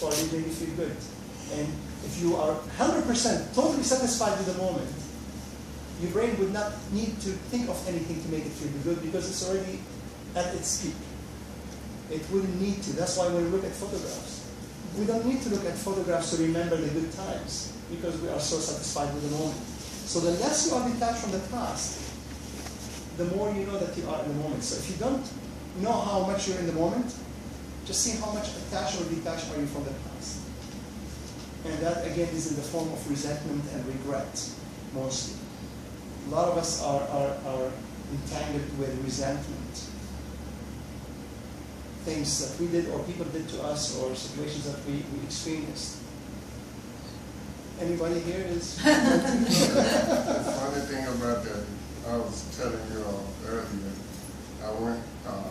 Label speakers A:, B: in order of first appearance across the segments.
A: probably made you feel good. And if you are 100% totally satisfied with the moment, your brain would not need to think of anything to make it feel good because it's already at its peak. It wouldn't need to. That's why when we look at photographs, we don't need to look at photographs to remember the good times because we are so satisfied with the moment. So the less you are detached from the past, the more you know that you are in the moment. So if you don't know how much you're in the moment, just see how much attached or detached are you from the past. And that, again, is in the form of resentment and regret, mostly. A lot of us are entangled with resentment. Things that we did or people did to us or situations that we experienced. Anybody here is...
B: The funny thing about that, I was telling you all earlier, I went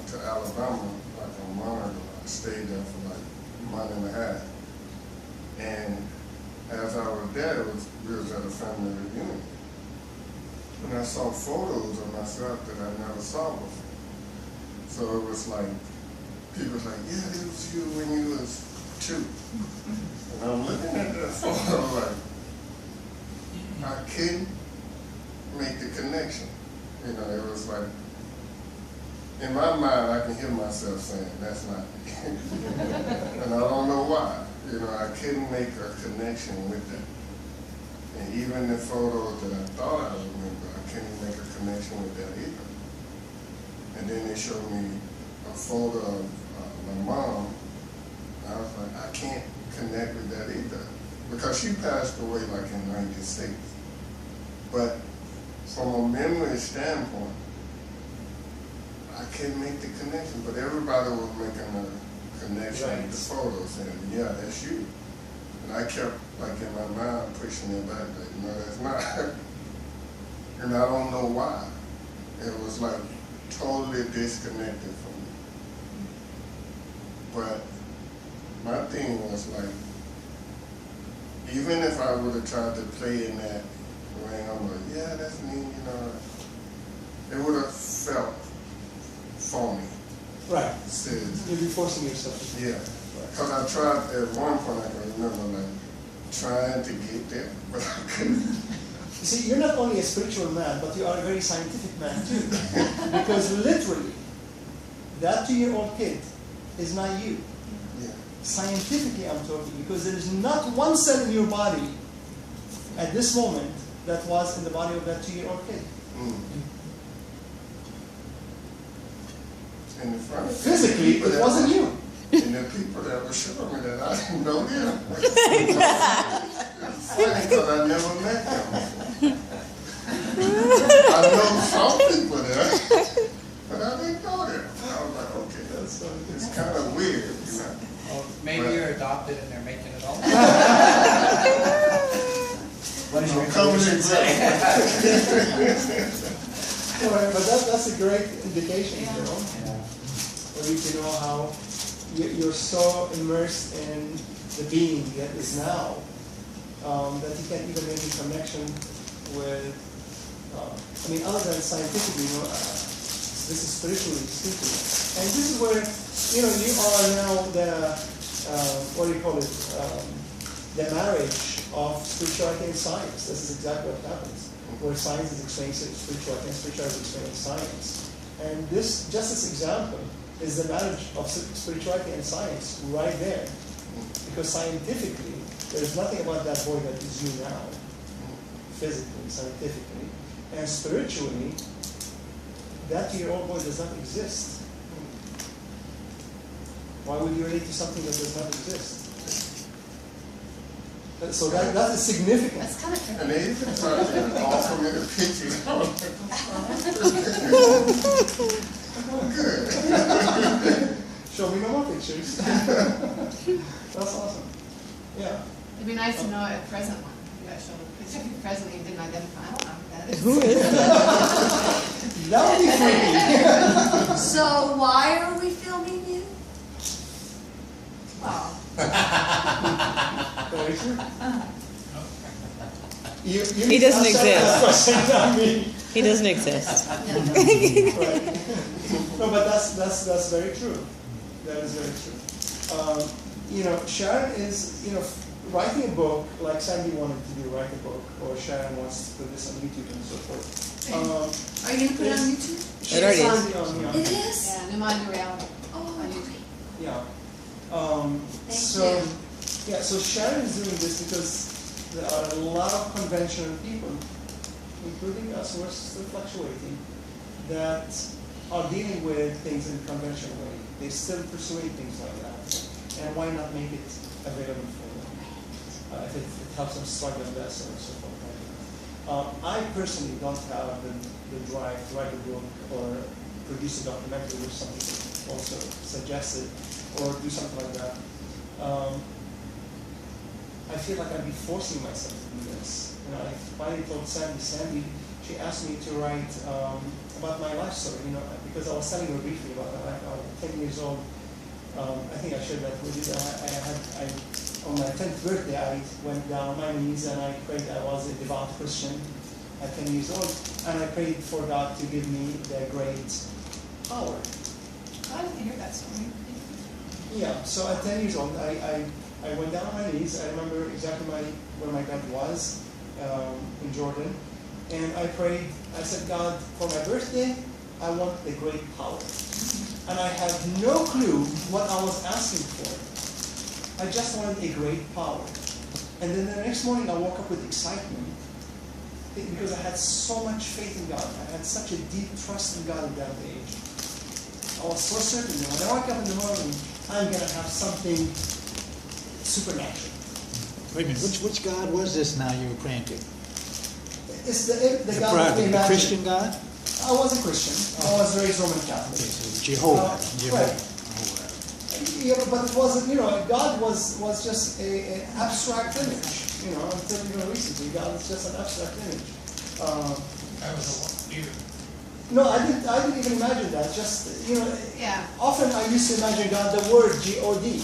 B: to Alabama like a month ago. I stayed there for like a month and a half. And as I was there, we was at a family reunion. And I saw photos of myself that I never saw before. So it was like, people was like, yeah, this was you when you was 2. And I'm looking at that photo like, I couldn't make the connection. You know, it was like, in my mind, I can hear myself saying, that's not me. And I don't know why. You know, I couldn't make a connection with that. And even the photos that I thought I remember, I couldn't make a connection with that either. And then they showed me a photo of my mom. And I was like, I can't connect with that either. Because she passed away like in '96. But from a memory standpoint, I couldn't make the connection. But everybody was making a connection with the photos and yeah, that's you. And I kept like in my mind pushing it back like, no, that's not. And I don't know why. It was like totally disconnected from me. But my thing was like, even if I would have tried to play in that realm of, yeah, that's me, you know, it would have felt phony.
A: Right.
B: Says,
A: you'll be forcing yourself.
B: Yeah. Because I tried at one point, I can remember like trying to get there, but I couldn't.
A: You see, you're not only a spiritual man, but you are a very scientific man too. Because literally, that 2-year-old kid is not you.
B: Yeah.
A: Scientifically, I'm talking, because there is not one cell in your body at this moment that was in the body of that 2-year-old kid.
B: And the front
A: physically, it wasn't you.
B: And the people that were showing me that, I didn't know them. It's funny because I never met them. I know some people there, but I didn't know them. I was like, okay, it's kind of weird, you know.
C: Well, maybe you're adopted and they're making it all. What is your
B: intuition say?
A: Right, but that's a great indication, you know. For you to know how you're so immersed in the being that is now that you can't even make a connection with, I mean, other than scientifically, you know, this is spiritually speaking. And this is where, you know, you are now the, what do you call it, the marriage of spirituality and science. This is exactly what happens, where science is explaining spirituality and spirituality is explaining science. And this, just this example, is the marriage of spirituality and science right there. Because scientifically, there's nothing about that boy that is you now. Physically, scientifically. And spiritually, that 2-year-old boy does not exist. Why would you relate to something that does not exist? So that is significant.
D: That's kind of tricky.
B: And they even tried to offer me the pictures. Good.
A: Show me no more pictures. That's awesome. Yeah.
D: It'd be nice to know a present one. You got shown a picture of your present you didn't identify. I don't know who that is.
E: Who is that?
A: That would be freaky.
D: So why are we filming you? Oh.
A: Very true. You
E: He doesn't
A: asked that
E: exist.
A: question, not me.
E: He doesn't exist.
A: Right. No, but that's very true. That is very true. Sharon is, writing a book like Sandy wanted to do, write a book, or Sharon wants to put this on YouTube and so forth.
F: Are you going to put it on YouTube?
E: It already is.
F: It is?
D: Yeah, Pneumonia Reality
F: Oh,
D: on YouTube.
A: Yeah.
F: Thank you.
A: So Sharon is doing this because there are a lot of conventional people, including us who are still fluctuating, that are dealing with things in a conventional way. They're still pursuing things like that. And why not make it available for them? If it helps them struggle less or so forth. I personally don't have the drive to write a book or produce a documentary, which some people also suggested, or do something like that. I feel like I'd be forcing myself to do this. I finally told Sandy, she asked me to write about my life story, because I was telling her briefly about my life. I was 10 years old. I think I shared that with you. On my 10th birthday, I went down on my knees and I prayed. I was a devout Christian at 10 years old, and I prayed for God to give me the great power.
D: I didn't hear that story.
A: Yeah, so at 10 years old, I went down on my knees. I remember exactly where my dad was, in Jordan. And I prayed, I said, God, for my birthday, I want the great power. And I had no clue what I was asking for. I just wanted a great power. And then the next morning I woke up with excitement because I had so much faith in God. I had such a deep trust in God at that age. I was so certain that when I wake up in the morning, I'm going to have something supernatural.
G: Wait a minute, which God was this now you were praying to?
A: It's the God that we
G: The
A: imagine.
G: Christian God?
A: I was a Christian. I was raised Roman Catholic.
G: Okay, so Jehovah.
A: Right. Yeah, but it wasn't, God was just an abstract image, until recently. God is just an abstract image.
C: I was a leader.
A: No, I didn't even imagine that. Just,
D: Yeah.
A: often I used to imagine God, the word G-O-D.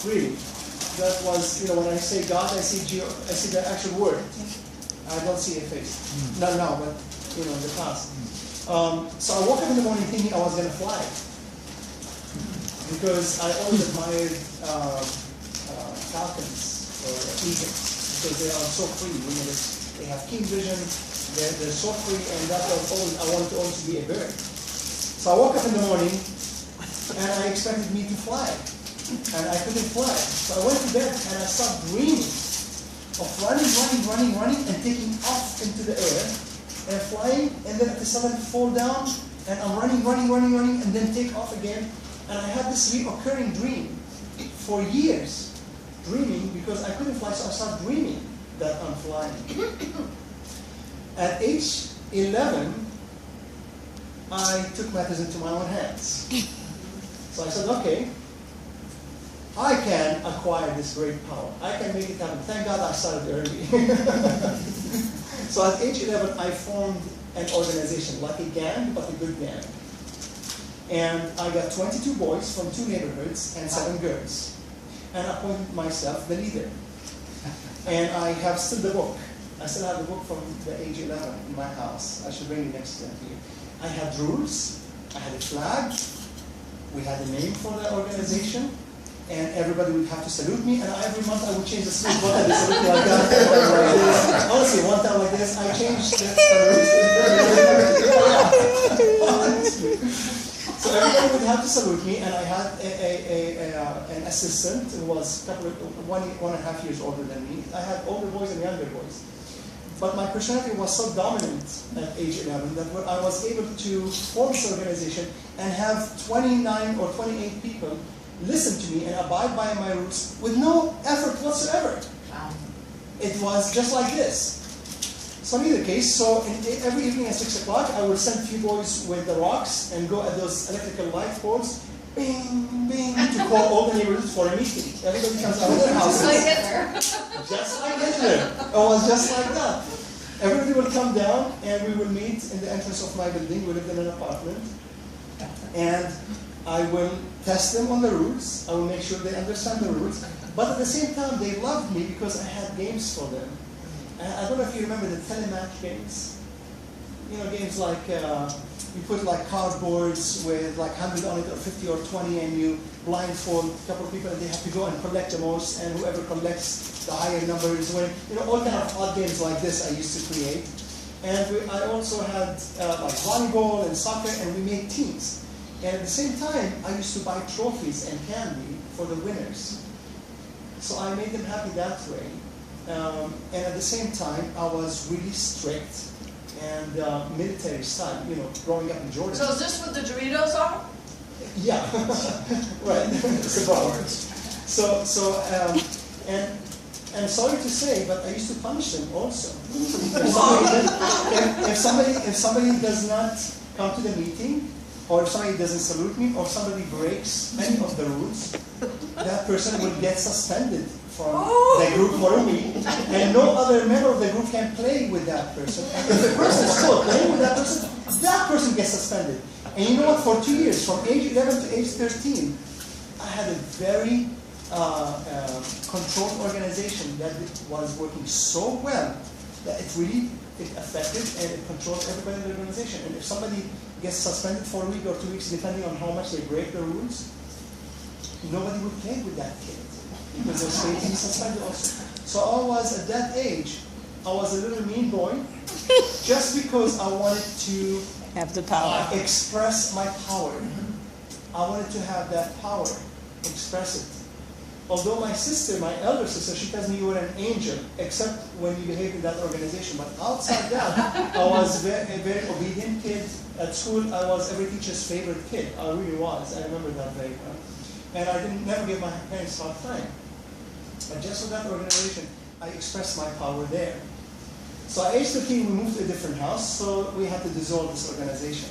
A: Really. That was, when I say God, I see the actual word. I don't see a face. Not now, but, in the past. So I woke up in the morning thinking I was going to fly. Because I always admired falcons or eagles because they are so free. They have keen vision, they're so free, and that's I wanted to always be a bird. So I woke up in the morning and I expected me to fly, and I couldn't fly. So I went to bed and I started dreaming of running, and taking off into the air and flying, and then at the summit fall down, and I'm running, and then take off again. And I had this recurring dream for years, dreaming because I couldn't fly, so I started dreaming that I'm flying. At age 11, I took matters into my own hands. So I said, okay, I can acquire this great power. I can make it happen. Thank God I started early. So at age 11, I formed an organization, like a gang, but a good gang. And I got 22 boys from 2 neighborhoods and 7 girls. And appointed myself the leader. And I have still the book. I still have the book from the age 11 in my house. I should bring it next time to you. I had rules. I had a flag. We had a name for the organization. And everybody would have to salute me. And every month I would change the salute. One time they salute me like that. Like this. Honestly, one time like this, I changed the salute. So everybody would have to salute me, and I had an assistant who was 1.5 years older than me. I had older boys and younger boys. But my personality was so dominant at age 11 that I was able to form this organization and have 29 or 28 people listen to me and abide by my rules with no effort whatsoever.
D: Wow.
A: It was just like this. So in either case, every evening at 6 o'clock, I would send a few boys with the rocks and go at those electrical light poles, bing, bing, to call all the neighborhoods for a meeting. Everybody comes out of their houses.
D: Just like Hitler.
A: Just like Hitler. It was just like that. Everybody would come down and we would meet in the entrance of my building. We lived in an apartment. And I will test them on the rules. I will make sure they understand the rules. But at the same time, they loved me because I had games for them. I don't know if you remember the telematch games. games like you put like cardboards with like 100 on it or 50 or 20, and you blindfold a couple of people, and they have to go and collect the most, and whoever collects the higher number is winning. All kind of odd games like this I used to create. And I also had like volleyball and soccer, and we made teams. And at the same time, I used to buy trophies and candy for the winners. So I made them happy that way. And at the same time, I was really strict and military style, growing up in Jordan.
F: So is this what the Doritos are?
A: Yeah, right. It's about and I'm sorry to say, but I used to punish them also. If somebody does not come to the meeting, or if somebody doesn't salute me, or somebody breaks any of the rules, that person will get suspended from the group for a week, and no other member of the group can play with that person. And if the person is still playing with that person gets suspended. And you know what? For 2 years, from age 11 to age 13, I had a very controlled organization that was working so well that it affected and it controlled everybody in the organization. And if somebody gets suspended for a week or 2 weeks, depending on how much they break the rules, nobody would play with that kid because they're afraid to be suspended also. So I was, at that age, I was a little mean boy just because I wanted to
E: Have the power.
A: express my power. I wanted to have that power, express it. Although my sister, my elder sister, she tells me you were an angel, except when you behaved in that organization. But outside that, I was a very obedient kid. At school, I was every teacher's favorite kid. I really was. I remember that very well. And I never gave my parents hard time. But just with that organization, I expressed my power there. So at age 13, we moved to a different house, so we had to dissolve this organization.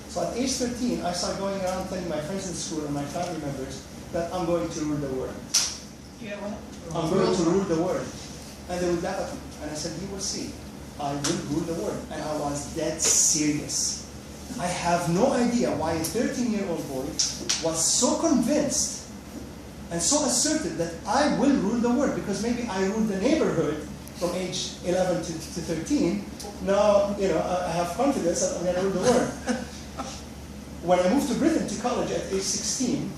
A: So at age 13, I started going around telling my friends in school and my family members that I'm going to rule the world.
D: Yeah, what?
A: I'm going to rule the world. And they would laugh at me. And I said, you will see. I will rule the world. And I was dead serious. I have no idea why a 13-year-old boy was so convinced and so assertive that I will rule the world, because maybe I ruled the neighborhood from age 11 to 13. Now, I have confidence that I'm going to rule the world. When I moved to Britain to college at age 16,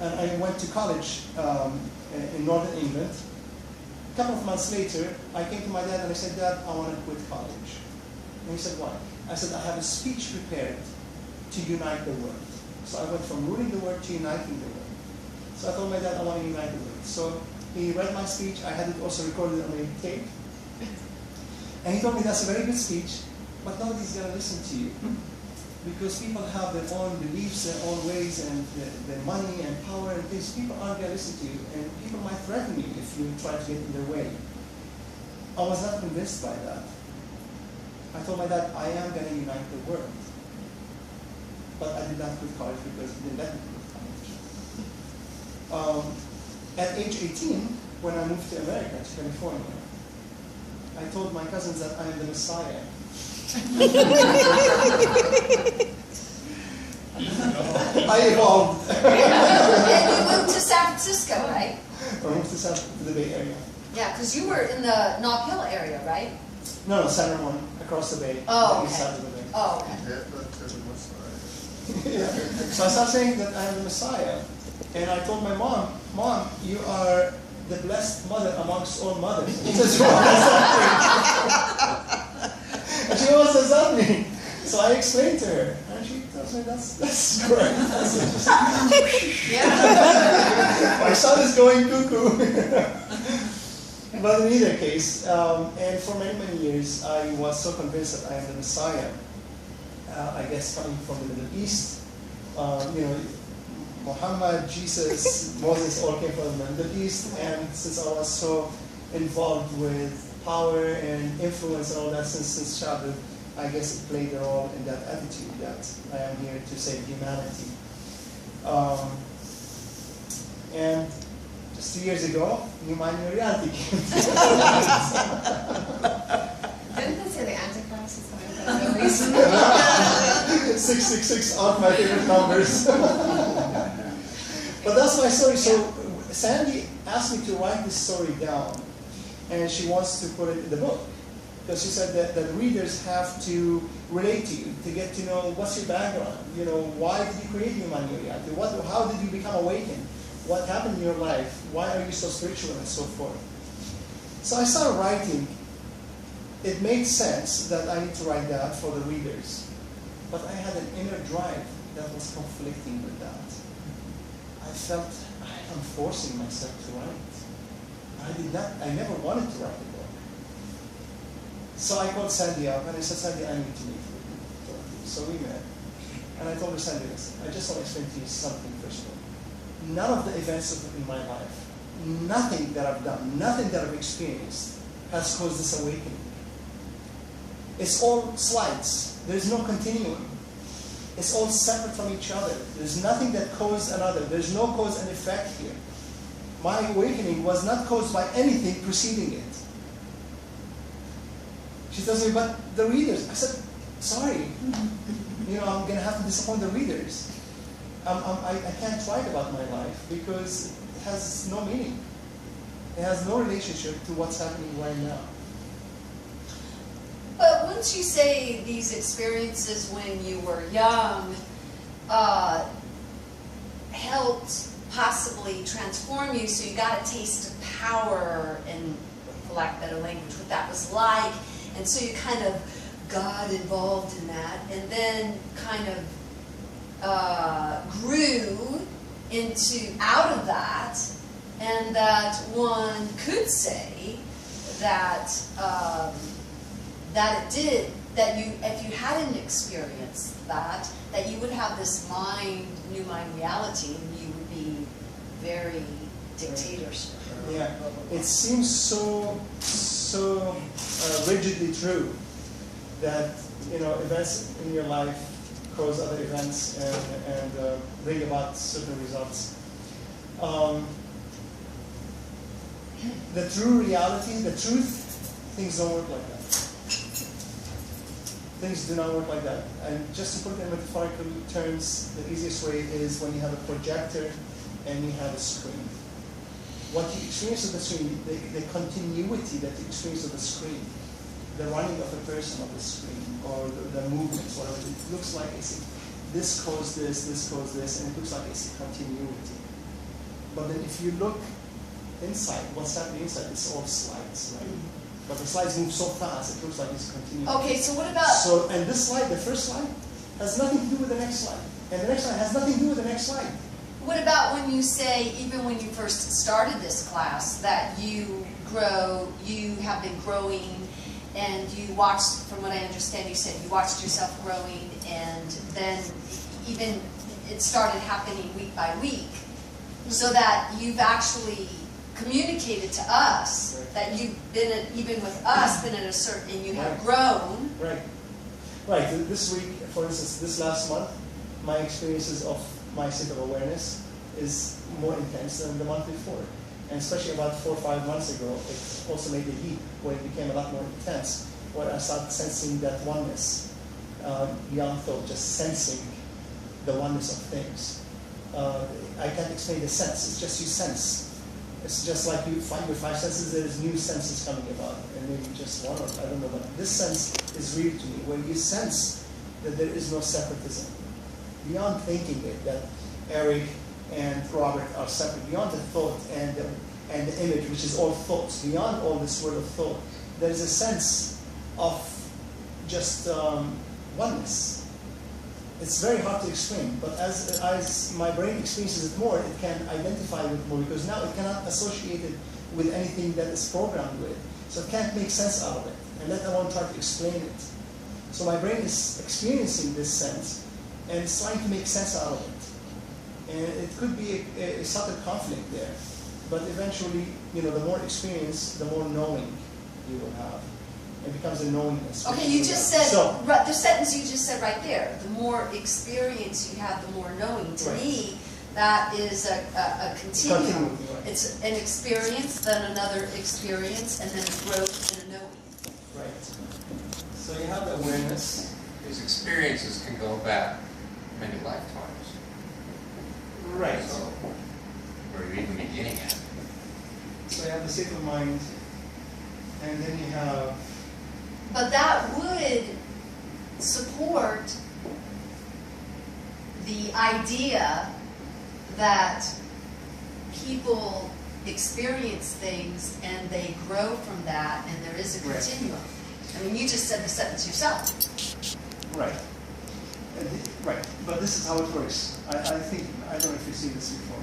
A: and I went to college in northern England, a couple of months later, I came to my dad and I said, Dad, I want to quit college. And he said, why? I said, I have a speech prepared to unite the world. So I went from ruling the world to uniting the world. So I told my dad, I want to unite the world. So he read my speech. I had it also recorded on a tape. And he told me, that's a very good speech, but nobody's going to listen to you. Because people have their own beliefs, their own ways, and their money and power and things. People aren't going to listen to you. And people might threaten you if you try to get in their way. I was not convinced by that. I told my dad, I am going to unite the world. But I did not quit college because he didn't let me quit college. At age 18, when I moved to America, to California, I told my cousins that I am the Messiah. I evolved.
F: And you moved to San Francisco, right?
A: I moved to the Bay Area.
F: Yeah, because you were in the Nob Hill area, right?
A: No, San Ramon, across the bay.
F: Oh,
A: the east
F: okay.
A: side of the bay.
F: Oh, okay.
B: Yeah, but to the Messiah.
A: Yeah. So I started saying that I am the Messiah. And I told my mom, Mom, you are the blessed mother amongst all mothers. She says, what does that mean? And she goes, what does that mean? So I explained to her. And she tells me, that's correct. That's
F: Yeah.
A: my son is going cuckoo. But in either case, and for many, many years, I was so convinced that I am the Messiah. I guess coming from the Middle East, Muhammad, Jesus, Moses all came from the Middle East, and since I was so involved with power and influence and all that since childhood, I guess it played a role in that attitude that I am here to save humanity. And just 2 years ago, New Mind, New Reality came.
D: Didn't they say the Antichrist is coming for no reason?
A: 666 are my favorite numbers. But that's my story. So Sandy asked me to write this story down, and she wants to put it in the book. Because she said that readers have to relate to you, to get to know what's your background, why did you create human reality, how did you become awakened, what happened in your life, why are you so spiritual, and so forth. So I started writing. It made sense that I need to write that for the readers, but I had an inner drive that was conflicting with that. I felt I'm forcing myself to write. I never wanted to write a book. So I called Sandy up and I said, Sandy, I need to meet with you. So we met. And I told her, Sandy, listen, I just want to explain to you something personal. None of the events in my life, nothing that I've done, nothing that I've experienced has caused this awakening. It's all slides. There's no continuum. It's all separate from each other. There's nothing that caused another. There's no cause and effect here. My awakening was not caused by anything preceding it. She tells me, but the readers. I said, sorry. I'm going to have to disappoint the readers. I can't write about my life because it has no meaning. It has no relationship to what's happening right now.
F: But wouldn't you say these experiences when you were young helped possibly transform you, so you got a taste of power, and for lack of better language, what that was like, and so you kind of got involved in that, and then kind of grew out of that, and that one could say that if you hadn't experienced that you would have this new mind reality, and you would be very dictatorship.
A: Yeah, it seems so rigidly true that events in your life cause other events and bring about certain results. The true reality, the truth, things don't work like that. Things do not work like that. And just to put it in metaphorical terms, the easiest way is when you have a projector and you have a screen. What you experience of the screen, the continuity that you experience of the screen, the running of a person on the screen, or the movements, whatever, it looks like this caused this, and it looks like it's a continuity. But then if you look inside, what's happening inside, it's all slides, right? But the slides move so fast, it looks like it's continuing.
F: Okay, so what about...
A: And this slide, the first slide, has nothing to do with the next slide. And the next slide has nothing to do with the next slide.
F: What about when you say, even when you first started this class, that you have been growing, and you watched, from what I understand, you said you watched yourself growing, and then even it started happening week by week, so that you've actually communicated to us that you've been, even with us, been at a certain, and you have grown.
A: Right. This week, for instance, this last month, my experiences of my state of awareness is more intense than the month before. And especially about 4 or 5 months ago, it also made a leap where it became a lot more intense, where I started sensing that oneness beyond thought, just sensing the oneness of things. I can't explain the sense, it's just you sense. It's just like you find your 5 senses, there's new senses coming about, and maybe just one, or I don't know, but this sense is real to me, where you sense that there is no separatism. Beyond thinking it, that Eric and Robert are separate, beyond the thought and the image, which is all thoughts, beyond all this world of thought, there is a sense of just oneness. It's very hard to explain, but as my brain experiences it more, it can identify with more, because now it cannot associate it with anything that is programmed with. So it can't make sense out of it, and let alone try to explain it. So my brain is experiencing this sense, and it's trying to make sense out of it. And it could be a subtle conflict there, but eventually, the more experience, the more knowing you will have. It becomes a knowingness.
F: Okay, you just said, the sentence you just said right there, the more experience you have, the more knowing. To me, that is a continuum.
A: Right.
F: It's an experience, then another experience, and then growth and a knowing.
A: Right. So you have awareness.
C: These experiences can go back many lifetimes.
A: Right.
C: So, where you're even beginning at.
A: So you have the state of mind, and then you have
F: But that would support the idea that people experience things and they grow from that, and there is a
A: Right.
F: continuum. I mean, you just said the sentence yourself.
A: Right. Right. But this is how it works. I think, I don't know if you've seen this before.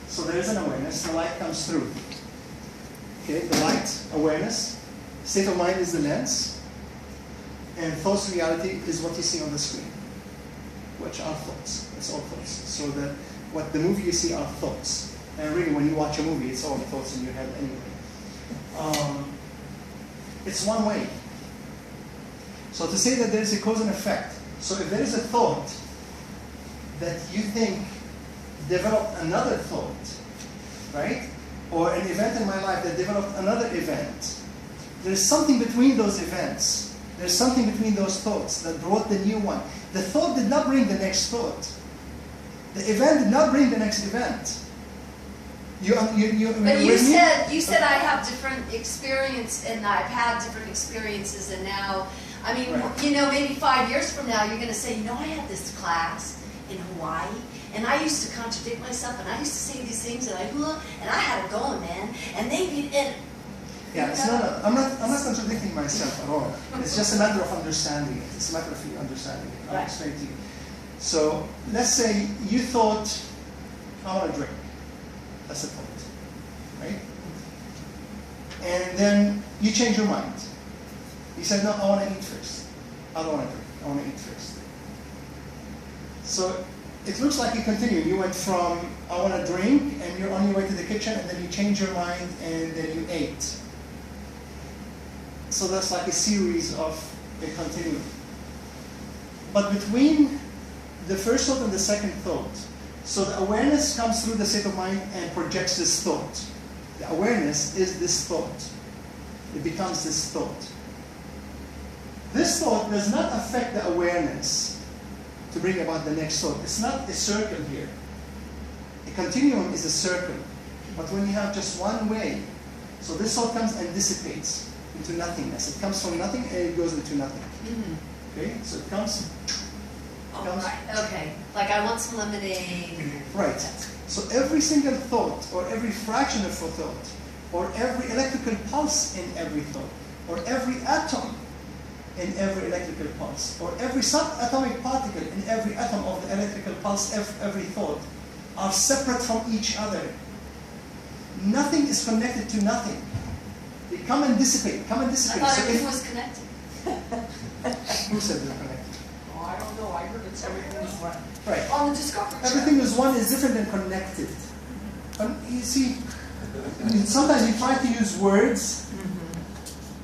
A: So there is an awareness, the light comes through. Okay, the light, awareness, state of mind is the lens, and thoughts reality is what you see on the screen, which are thoughts. It's all thoughts. So that what the movie you see are thoughts. And really, when you watch a movie, it's all thoughts in your head anyway. It's one way. So to say that there is a cause and effect, so if there is a thought that you think developed another thought, right? Or an event in my life that developed another event, there's something between those events. There's something between those thoughts that brought the new one. The thought did not bring the next thought. The event did not bring the next event.
F: But you said I have different experience, and I've had different experiences, and now, I mean,
A: Right.
F: you know, maybe 5 years from now, you're going to say, you know, I had this class in Hawaii, and I used to contradict myself, and I used to say these things, and I had it going, man, and
A: Yeah, it's not. I'm not contradicting myself at all. It's just a matter of understanding it. It's a matter of you understanding it. I'll
F: Right.
A: explain to you. So let's say you thought, I want to drink. That's a thought, right? And then you change your mind. You said, no, I want to eat first. I don't want to drink. I want to eat first. So it looks like you continue. You went from, I want to drink, and you're on your way to the kitchen, and then you change your mind, and then you ate. So that's like a series of a continuum. But between the first thought and the second thought, so the awareness comes through the state of mind and projects this thought. The awareness is this thought. It becomes this thought. This thought does not affect the awareness to bring about the next thought. It's not a circle here. A continuum is a circle. But when you have just one way, so this thought comes and dissipates into nothingness. It comes from nothing and it goes into nothing. Okay? So it comes.
F: right, okay. Like I want some lemonade.
A: Right. So every single thought, or every fraction of a thought, or every electrical pulse in every thought, or every atom in every electrical pulse, or every subatomic particle in every atom of the electrical pulse, every thought, are separate from each other. Nothing is connected to nothing. They come and dissipate,
F: I thought
A: So
F: everything was connected.
A: Who said they're connected?
F: Oh, I don't know. I heard it's everything was one.
A: Right.
F: On the Discovery Channel.
A: Everything is one is different than connected. You see, sometimes you try to use words.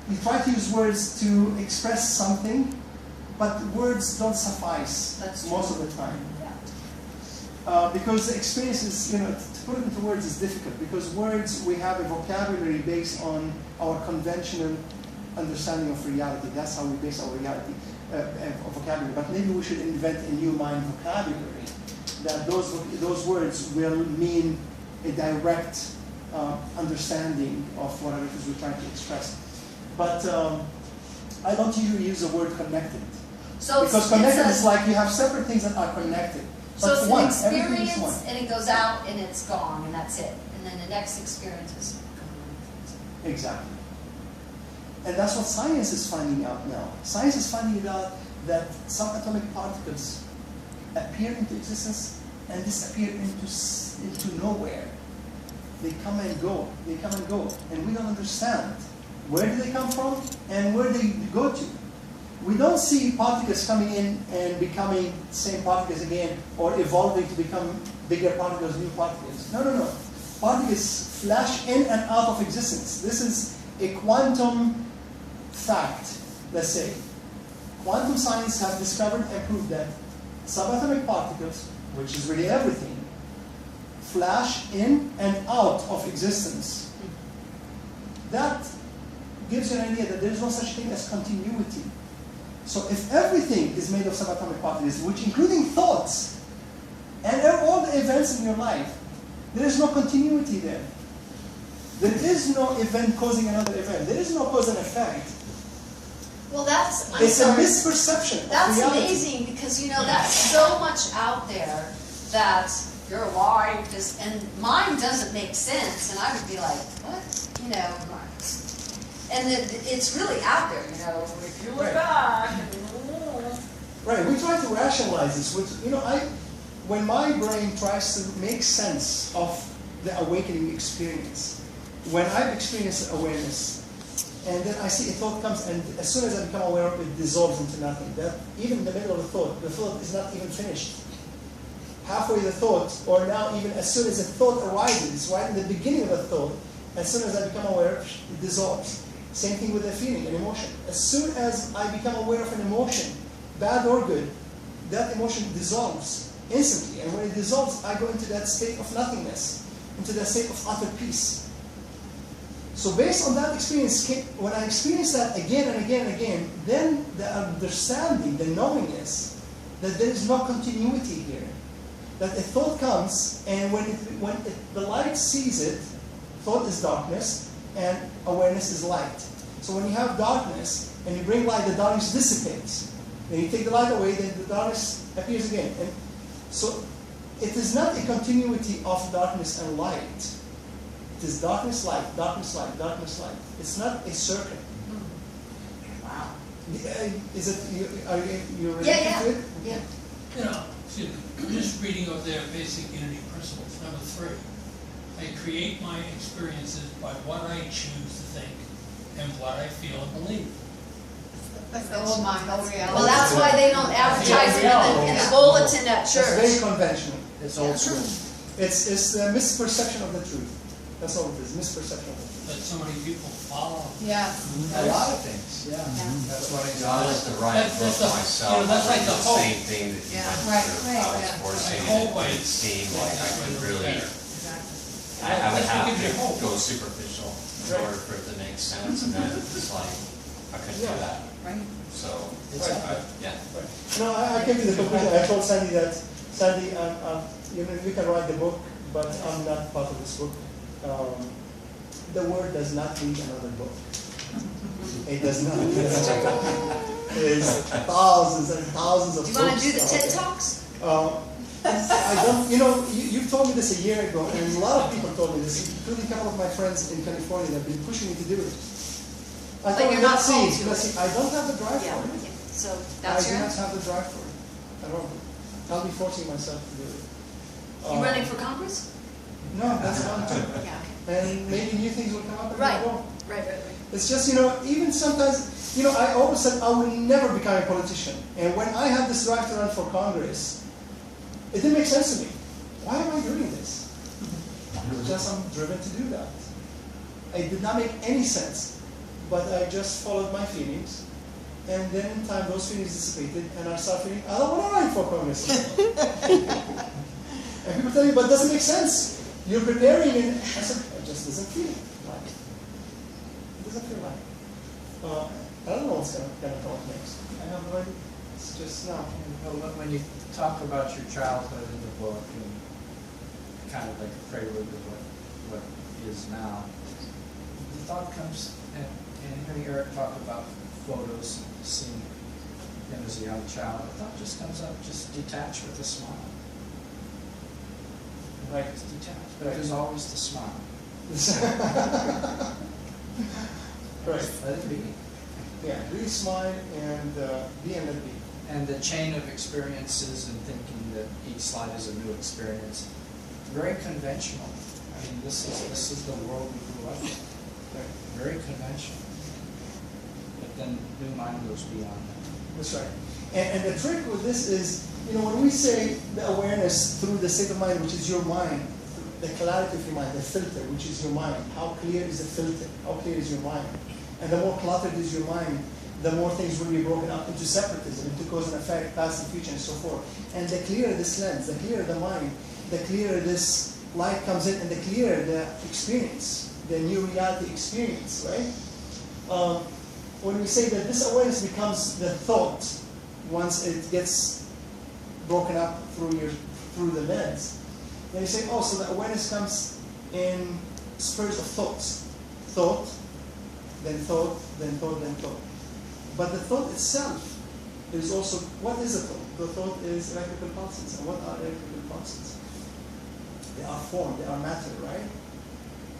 A: You try to use words to express something, but words don't suffice most of the time. Because the experience is, to put it into words is difficult. Because words, we have a vocabulary based on our conventional understanding of reality. That's how we base our reality, vocabulary. But maybe we should invent a new mind vocabulary. That those words will mean a direct understanding of whatever it is we're trying to express. But I don't usually use the word connected. Because connected is like you have separate things that are connected.
F: So
A: But
F: it's
A: one,
F: an
A: everything is
F: experience,
A: one.
F: and it goes out, and it's gone, and that's it. And then the next experience is gone.
A: Exactly. And that's what science is finding out now. Science is finding out that subatomic particles appear into existence and disappear into nowhere. They come and go. They come and go. And we don't understand where do they come from and where they go to. We don't see particles coming in and becoming same particles again, or evolving to become bigger particles, new particles. No. Particles flash in and out of existence. This is a quantum fact, let's say. Quantum science has discovered and proved that subatomic particles, which is really everything, flash in and out of existence. That gives you an idea that there is no such thing as continuity. So if everything is made of subatomic particles, which including thoughts, and all the events in your life, there is no continuity there. There is no event causing another event. There is no cause and effect.
F: Well, that's, I'm
A: It's a
F: sorry.
A: misperception of
F: That's
A: reality.
F: amazing, because you know, that's so much out there that your life is, and mine doesn't make sense, and I would be like, what? You know, and it's really out there, you know, if you look
A: Right.
F: back.
A: Right, we try to rationalize this with, when my brain tries to make sense of the awakening experience, when I've experienced awareness, and then I see a thought comes, and as soon as I become aware of it, it dissolves into nothing. That even in the middle of the thought is not even finished. Halfway the thought, or now even as soon as a thought arises, right in the beginning of a thought, as soon as I become aware, it dissolves. Same thing with a feeling, an emotion. As soon as I become aware of an emotion, bad or good, that emotion dissolves instantly. And when it dissolves, I go into that state of nothingness, into that state of utter peace. So based on that experience, when I experience that again and again and again, then the understanding, the knowingness, that there is no continuity here. That a thought comes, and when the light sees it, thought is darkness, and awareness is light. So when you have darkness, and you bring light, the darkness dissipates. Then you take the light away, then the darkness appears again. And so it is not a continuity of darkness and light. It is darkness, light, darkness, light, darkness, light. It's not a circle.
F: Wow.
A: Is it, are you related
F: Yeah,
A: to it?
F: yeah.
H: You know, excuse me, I'm just reading of their basic unity principles. Number 3, I create my experiences by what I choose to think and what I feel and believe.
D: That's the old mind, old reality.
F: Well, that's why they don't advertise it in the bulletin at
A: It's very
F: church.
A: conventional.
G: It's old school.
A: It's the misperception of the truth. That's all it is, misperception of the truth.
H: That so many people follow.
D: Yeah.
G: A lot of things, yeah.
C: That's what I got is to write a book
H: That's the-
C: myself.
H: you know, that's like
C: I
H: the
C: did
H: hope.
C: same thing that you
D: Yeah,
C: went
D: right,
C: through.
D: right,
C: I was
D: yeah.
C: forcing
H: I hope
C: it. It
H: it's-
C: seemed like I could really,
D: Exactly.
C: I would
H: That's what
C: have
H: gives you
C: to
H: hope.
C: go superficial in
A: Right.
C: order for it to make sense, and then it's like, I couldn't do
A: Yeah.
C: that.
D: Right.
C: So,
A: Right.
C: yeah.
A: Right. No, I came to the conclusion. I told Sandy that, Sandy, you can write the book, but I'm not part of this book. The word does not need another book. It does not need another book. There's thousands and thousands of
F: Do
A: books.
F: you want to do the
A: out
F: TED
A: there.
F: Talks?
A: I don't, you told me this a year ago, and a lot of people told me this, including a couple of my friends in California that have been pushing me to do it. I
F: But
A: thought,
F: you're not
A: let's see,
F: called to
A: let's
F: it.
A: see, I don't have the drive
F: Yeah,
A: for it.
F: so
A: I
F: that's
A: do
F: your
A: not
F: answer.
A: have the drive for it. I don't. I'll be forcing myself to do it.
F: You running for Congress?
A: No, that's one too.
F: Yeah.
A: And maybe new things will come up and
F: Right.
A: they won't.
F: Right.
A: It's just, even sometimes, I always said I will never become a politician. And when I had this drive to run for Congress, it didn't make sense to me. Why am I doing this? Just I'm driven to do that. It did not make any sense. But I just followed my feelings. And then in time, those feelings dissipated, and I started feeling, I don't want to run for Congress. And people tell me, but it doesn't make sense. You're preparing, and I said, it just doesn't feel like it. It doesn't feel like it. I don't know what's going to come up next. I have no idea. It's just now.
I: When you talk about your childhood in the book and kind of like a prelude to what is now, the thought comes, and hearing Eric talk about photos, seeing him as a young child, the thought just comes up, just detach with a smile. Like it's detached, but there's always the smile.
A: Right.
I: Let it be.
A: Yeah, really smile and be and let be.
I: And the chain of experiences and thinking that each slide is a new experience, very conventional. I mean, this is the world we grew up in.
A: Right.
I: Very conventional. But then new mind goes beyond that.
A: That's right. And the trick with this is, when we say the awareness through the state of mind, which is your mind, the clarity of your mind, the filter, which is your mind. How clear is the filter? How clear is your mind? And the more cluttered is your mind, the more things will be broken up into separatism, into cause and effect, past and future, and so forth. And the clearer this lens, the clearer the mind, the clearer this light comes in, and the clearer the experience, the new reality experience, right? When we say that this awareness becomes the thought, once it gets broken up through the lens, then you say, so the awareness comes in spurs of thoughts. Thought, then thought, then thought, then thought. But the thought itself is also, what is a thought? The thought is electrical pulses. And what are electrical pulses? They are form, they are matter, right?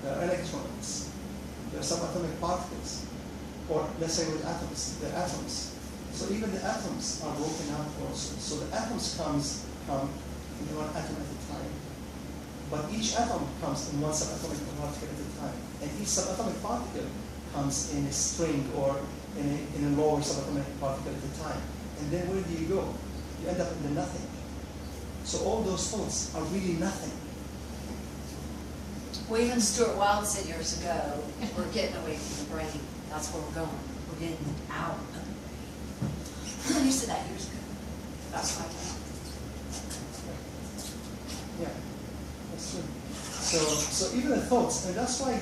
A: They are electrons. They are subatomic particles. Or let's say with atoms, they're atoms. So even the atoms are broken out also. So the atoms come in one atom at a time. But each atom comes in one subatomic particle at a time. And each subatomic particle comes in a string or in a lower subatomic particle at a time. And then where do you go? You end up in the nothing. So all those thoughts are really nothing.
F: Well, even Stuart Wilde said years ago, we're getting away from the brain. That's where we're going. We're getting out of the brain. He said that years ago. That's what I thought.
A: Yeah, that's true. So even the thoughts, and that's why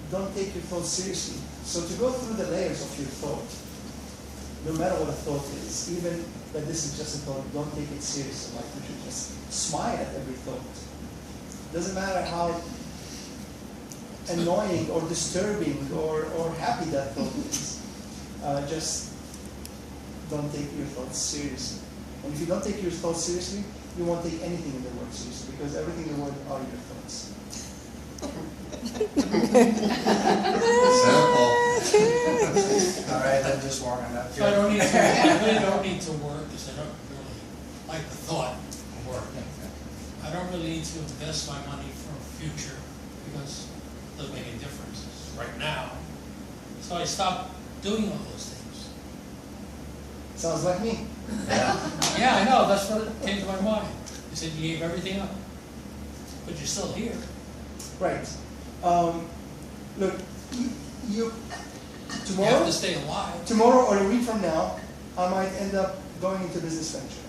A: don't take your thoughts seriously. So to go through the layers of your thought, no matter what a thought is, even that this is just a thought, don't take it seriously. Like you should just smile at every thought. Doesn't matter how annoying or disturbing or happy that thought is. Just don't take your thoughts seriously. And if you don't take your thoughts seriously, you won't take anything in the world seriously, because everything in the world are your thoughts.
C: Simple.
I: All right, I'm just walking up.
H: So I really don't need to work, because I don't really like the thought of work. I don't really need to invest my money for a future, because it doesn't make any difference right now. So I stopped doing all those things.
A: Sounds like me.
H: Yeah, I know, that's what came to my mind. You said you gave everything up, but you're still here.
A: Right. Look, you
H: You have to stay alive.
A: tomorrow or a week from now, I might end up going into business venture.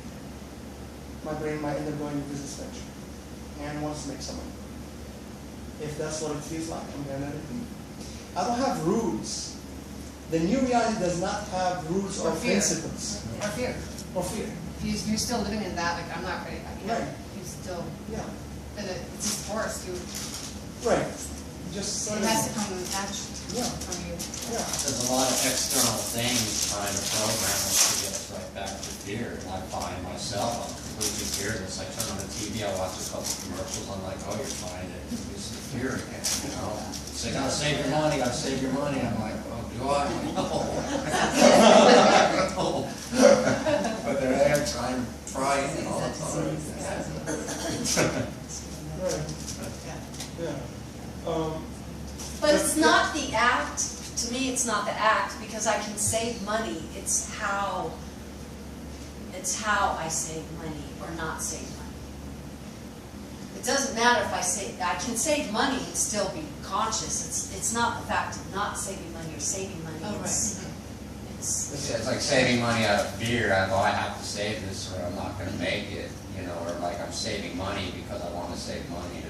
A: My brain might end up going into business venture and wants to make some money. If that's what it feels like, I'm going to let it be. I don't have rules. The new reality does not have rules or
D: fear.
A: principles.
D: Or fear.
A: Or fear.
D: You're still living in that, like, I'm not ready, you know,
A: Right.
D: you still,
A: Yeah.
D: and it's just forced,
A: Right. Just sort
D: it
A: of.
D: has to come naturally
A: Yeah.
D: from you.
A: Yeah.
C: There's a lot of external things trying to program us to get us right back to fear. And I find myself, I'm completely fearless. I turn on the TV, I watch a couple commercials, I'm like, oh, you're trying to induce the fear again, you know? So you gotta save your money, gotta save your money. I'm like, oh, do I? No. But they're there trying to pry in all the time.
A: Right. Yeah.
F: But it's not the act, to me it's not the act, because I can save money. It's how I save money or not save money. It doesn't matter if I can save money and still be conscious. It's not the fact of not saving money or saving money.
D: Oh,
F: It's
C: It's like saving money out of fear. I go, I have to save this or I'm not going to make it, you know, or like I'm saving money because I want to save money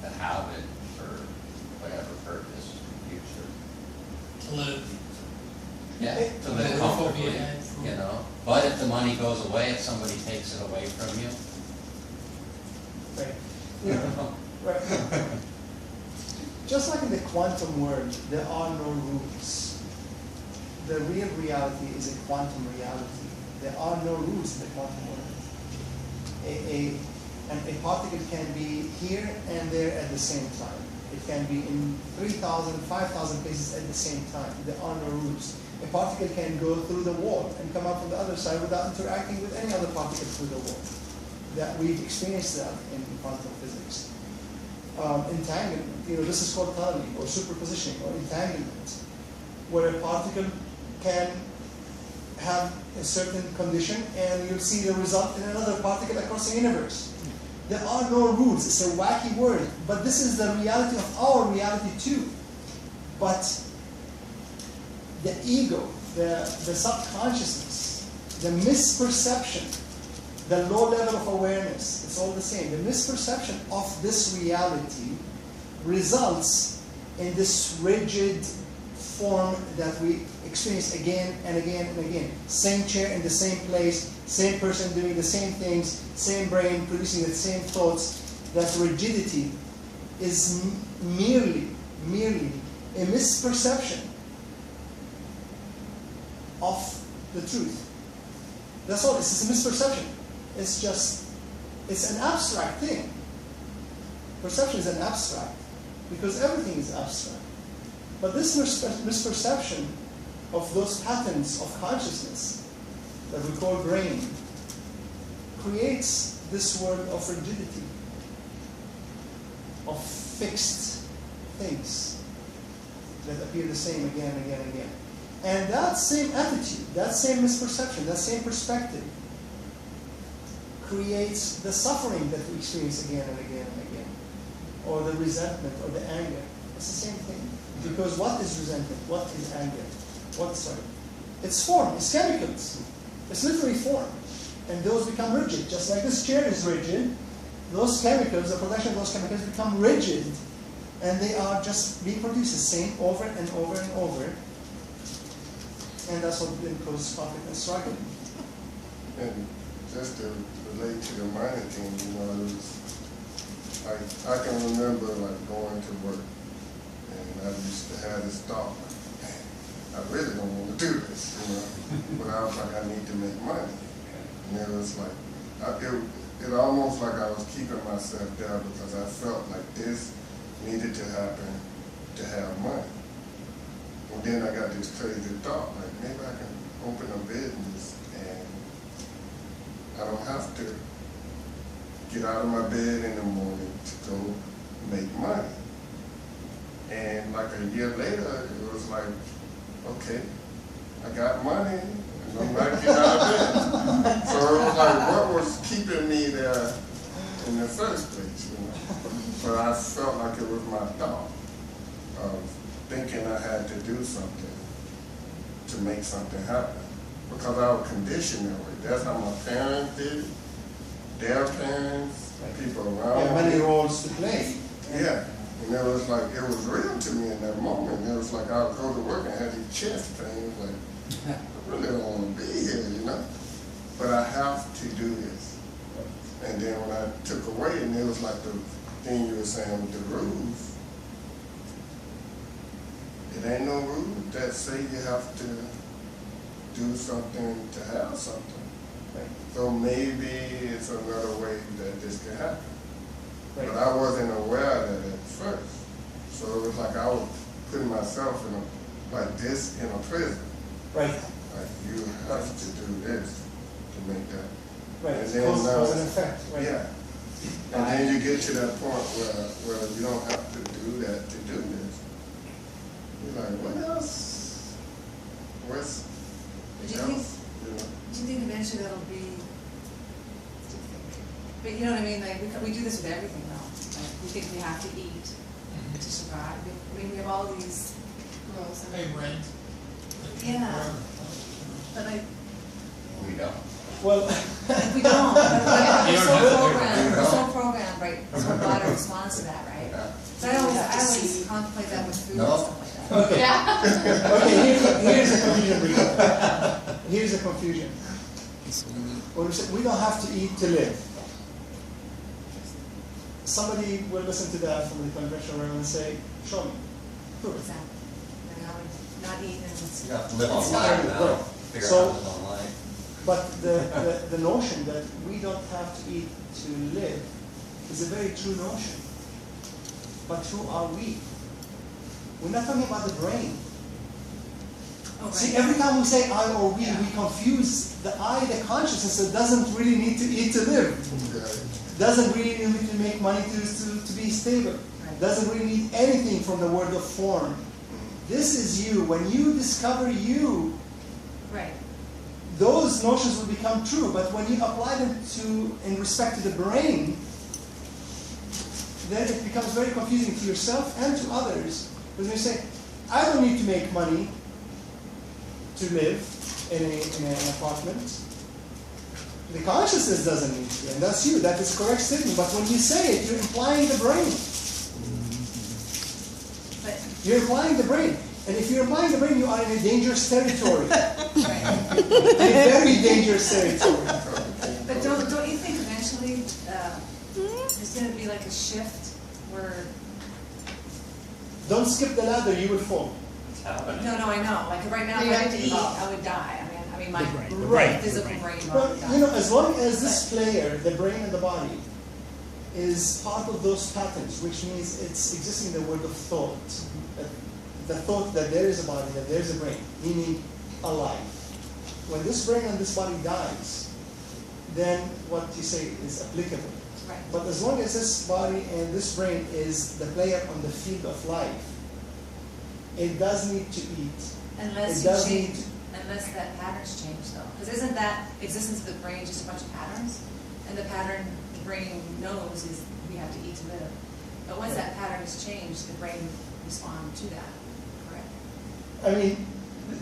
C: to have it for whatever purpose in the future.
H: To live.
C: Yeah, to live
H: Live
C: comfortably,
H: phobia.
C: you know. But if the money goes away, if somebody takes it away from you,
A: Right.
C: you
A: Yeah.
C: know.
A: Right. Just like in the quantum world, there are no rules. The real reality is a quantum reality. There are no rules in the quantum world. A particle can be here and there at the same time. It can be in 3,000, 5,000 places at the same time. There are no rules. A particle can go through the wall and come out from the other side without interacting with any other particle through the wall. That we've experienced that in quantum physics. Entanglement, this is called tunneling or superpositioning or entanglement, where a particle can have a certain condition and you'll see the result in another particle across the universe. There are no rules. It's a wacky word, but this is the reality of our reality too. But the ego, the subconsciousness, the misperception, the low level of awareness, it's all the same. The misperception of this reality results in this rigid form that we experience again and again and again. Same chair in the same place, same person doing the same things, same brain producing the same thoughts. That rigidity is merely a misperception. of the truth. That's all. It's a misperception. It's an abstract thing. Perception is an abstract because everything is abstract. But this misperception of those patterns of consciousness that we call brain creates this world of rigidity, of fixed things that appear the same again and again and again. And that same attitude, that same misperception, that same perspective creates the suffering that we experience again and again and again, or the resentment or the anger. It's the same thing. Because what is resentment? What is anger? It's form, it's chemicals. It's literally form. And those become rigid. Just like this chair is rigid, those chemicals, the production of those chemicals become rigid. And they are just being produced the same over and over and over. And that's what then causes conflict and struggle.
B: And just to relate to the money thing, you know, it was like, I can remember like going to work, and I used to have this thought, like, man, I really don't want to do this, you know, but I was like, I need to make money. And it was like, it almost like I was keeping myself there because I felt like this needed to happen to have money. And then I got this crazy thought, like maybe I can open a business and I don't have to get out of my bed in the morning to go make money. And like a year later, it was like, okay, I got money and I'm not getting out of bed. So it was like, what was keeping me there in the first place, you know? But I felt like it was my thought of thinking I had to do something to make something happen. Because I was conditioned that way. That's how my parents did it, their parents, people around me.
A: Many roles to play.
B: Yeah. And it was like, it was real to me in that moment. It was like I would go to work and have these chest pains, like, I really don't want to be here, you know? But I have to do this. And then when I took away, and it was like the thing you were saying with the rules, it ain't no rule that say you have to do something to have something.
A: Right.
B: So maybe it's another way that this can happen.
A: Right.
B: But I wasn't aware of that at first. So it was like I was putting myself in like this in a prison.
A: Right.
B: Like you have to do this to make that.
A: Right.
B: And
A: It's
B: then
A: cause and effect. Right.
B: Yeah. And then you get to that point where you don't have to do that to do this. You're like, what else? What's
J: But do you
B: else?
J: think,
B: You know?
J: do you think eventually that'll be, but you know what I mean, like, we do this with everything now. Like, we think we have to eat to survive. I mean, we have all these rules.
H: Pay rent.
J: Yeah. But like,
C: We don't.
A: Well,
J: if we don't, but
H: You
J: we're
H: don't
J: so
H: have to.
J: programmed, we're so programmed, right? So our body responds to that, right? So I always contemplate that with food
C: No.
J: and stuff like that.
A: okay.
F: Yeah.
A: Okay, here's the confusion, Rita. Here's the confusion. When we say we don't have to eat to live, somebody will listen to that from the conventional realm and say, show me. Prove it.
J: Exactly. And I would not eat and
C: You have to live
A: It's
C: on life
A: not
C: now.
A: right.
C: Figure
A: So-
C: out how to live on life.
A: But the notion that we don't have to eat to live is a very true notion. But who are we? We're not talking about the brain.
J: oh, right.
A: See, every time we say I or we,
J: Yeah.
A: we confuse the I, the consciousness that doesn't really need to eat to live.
B: Yeah.
A: Doesn't really need to make money to be stable.
J: Right.
A: Doesn't really need anything from the world of form. This is you. When you discover you,
J: Right.
A: those notions will become true. But when you apply them in respect to the brain, then it becomes very confusing to yourself and to others. Because you say, I don't need to make money to live in an apartment. The consciousness doesn't need to, and that's you. That is a correct statement. But when you say it, you're implying the brain.
J: But,
A: You're implying the brain. And if you're implying the brain, you are in a dangerous territory.
J: right.
A: A very dangerous territory.
J: But don't you think eventually there's going to be like a shift where
A: Don't skip the ladder, you will fall.
C: It's happening.
J: No, I know, like right now, if
D: You
J: I
D: have
J: didn't
D: to
J: eat,
D: eat.
J: I would die. I mean, my
A: Right.
J: physical brain
A: But,
J: would
A: you know,
J: die.
A: as long as this player, the brain and the body, is part of those patterns, which means it's existing in the world of thought. The thought that there is a body, that there is a brain, meaning alive. When this brain and this body dies, then what you say is applicable.
J: Right.
A: But as long as this body and this brain is the player on the field of life, it does need to eat.
J: Unless
A: It
J: you
A: does
J: change,
A: need-
J: unless that patterns change though. Because isn't that existence of the brain just a bunch of patterns? And the pattern the brain knows is we have to eat to live. But once that pattern is changed, the brain responds to that, correct?
A: I mean,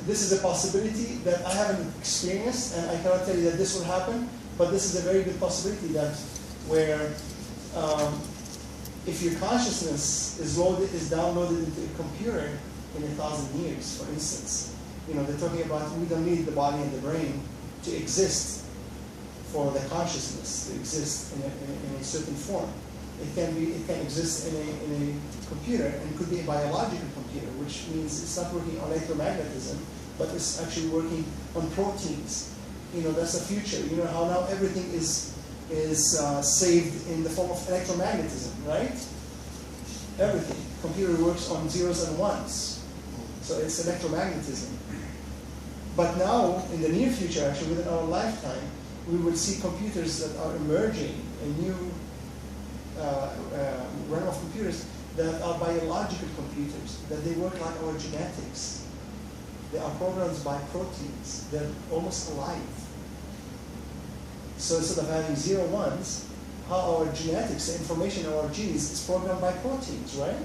A: this is a possibility that I haven't experienced, and I cannot tell you that this will happen, but this is a very good possibility that where if your consciousness is downloaded into a computer in 1,000 years, for instance, you know, they're talking about we don't need the body and the brain to exist for the consciousness to exist in a certain form. It can exist in a computer, and it could be a biological computer, which means it's not working on electromagnetism, but it's actually working on proteins. You know, that's the future. You know how now everything is saved in the form of electromagnetism, right? Everything. Computer works on zeros and ones, so it's electromagnetism. But now, in the near future, actually within our lifetime, we will see computers that are emerging, a new realm of computers that are biological computers, that they work like our genetics. They are programmed by proteins. They're almost alive. So instead of having 0 ones, how our genetics, the information in our genes is programmed by proteins, right?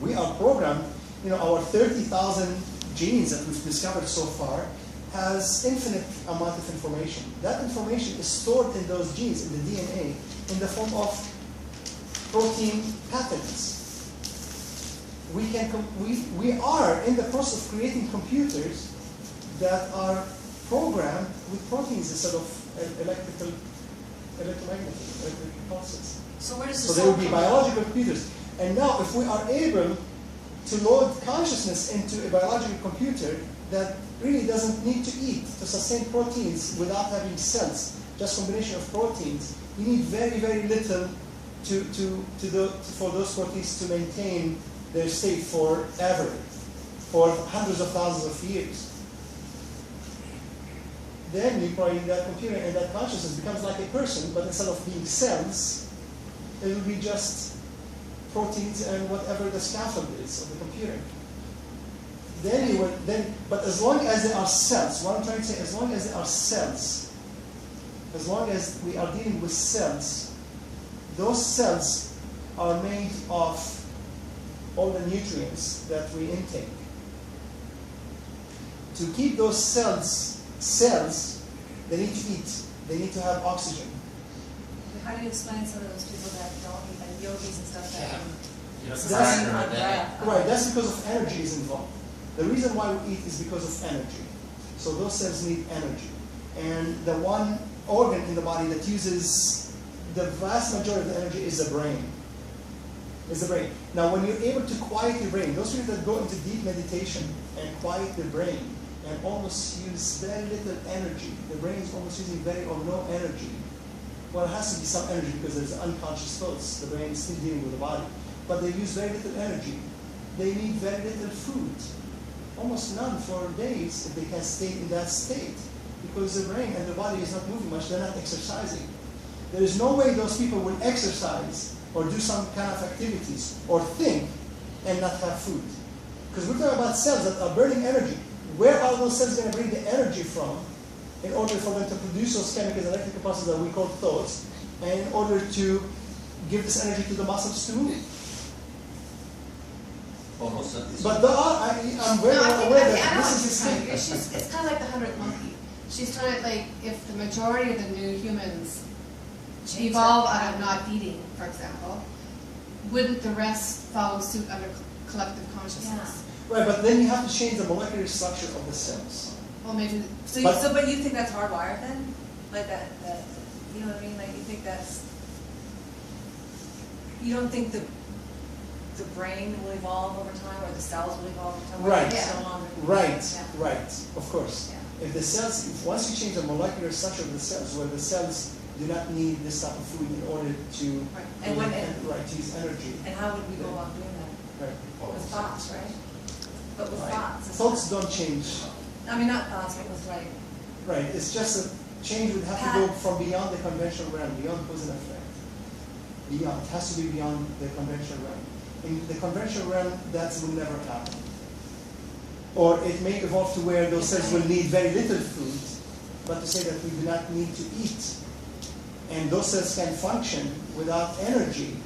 A: We are programmed, you know, our 30,000 genes that we've discovered so far has infinite amount of information. That information is stored in those genes, in the DNA, in the form of protein patterns. We are in the process of creating computers that are programmed with proteins instead of electrical pulses.
J: So where does
A: So
J: the
A: they
J: soul
A: will be
J: come from?
A: biological computers. And now if we are able to load consciousness into a biological computer that really doesn't need to eat to sustain proteins without having cells, just combination of proteins, you need very, very little for those proteins to maintain their state forever, for hundreds of thousands of years. Then you probably that computer and that consciousness becomes like a person, but instead of being cells, it will be just proteins and whatever the scaffold is of the computer. But as long as there are cells, what I'm trying to say, as long as there are cells, as long as we are dealing with cells, those cells are made of all the nutrients that we intake. To keep those cells, they need to eat. They need to have oxygen.
J: How do you explain some of those people that don't eat, like yogis and stuff that
C: You know,
J: sustain
C: factor
J: on
C: of
J: breath?
A: Right, that's because of energy is involved. The reason why we eat is because of energy. So those cells need energy. And the one organ in the body that uses the vast majority of the energy is the brain. Is the brain. Now when you're able to quiet your brain, those people that go into deep meditation and quiet their brain and almost use very little energy, the brain is almost using very or no energy. Well, it has to be some energy because there's unconscious thoughts. The brain is still dealing with the body. But they use very little energy. They need very little food. Almost none for days if they can stay in that state. Because the brain and the body is not moving much, they're not exercising. There is no way those people will exercise or do some kind of activities or think and not have food. Because we're talking about cells that are burning energy. Where are those cells going to bring the energy from in order for them to produce those chemicals, electrical processes that we call thoughts, and in order to give this energy to the muscles to move?
C: photosynthesis.
A: But I'm very
D: No, I think
A: aware
D: I
A: that
D: know
A: this
D: what
A: is
D: she's trying to do.
A: the
D: It's kind of like the 100th monkey. She's trying to, like, if the majority of the new humans
J: Change
D: evolve
J: that
D: out of
J: pattern.
D: not eating, for example, wouldn't the rest follow suit under collective consciousness?
A: Right, but then you have to change the molecular structure of the cells.
D: Well, maybe,
J: But you think that's hardwired then? Like that, you know what I mean? Like you think that's, you don't think the the brain will evolve over time, or the cells will evolve over time?
A: Right.
J: It's no longer-
A: Right,
J: Yeah.
A: right, of course.
J: Yeah.
A: If the cells, once you change the molecular structure of the cells, where the cells do not need this type of food in order to,
J: Right. And when,
A: to use energy.
J: and how would we go about doing that?
A: Right.
J: With thoughts, right? But with
A: Right.
J: thoughts. it's
A: Thoughts
J: not-
A: don't change.
J: I mean, not thoughts, but with like,
A: Right, it's just a change would have to go from beyond the conventional realm, beyond cause and effect. Beyond, it has to be beyond the conventional realm. In the conventional realm, that will never happen. Or it may evolve to where those cells will need very little food, but to say that we do not need to eat, and those cells can function without energy,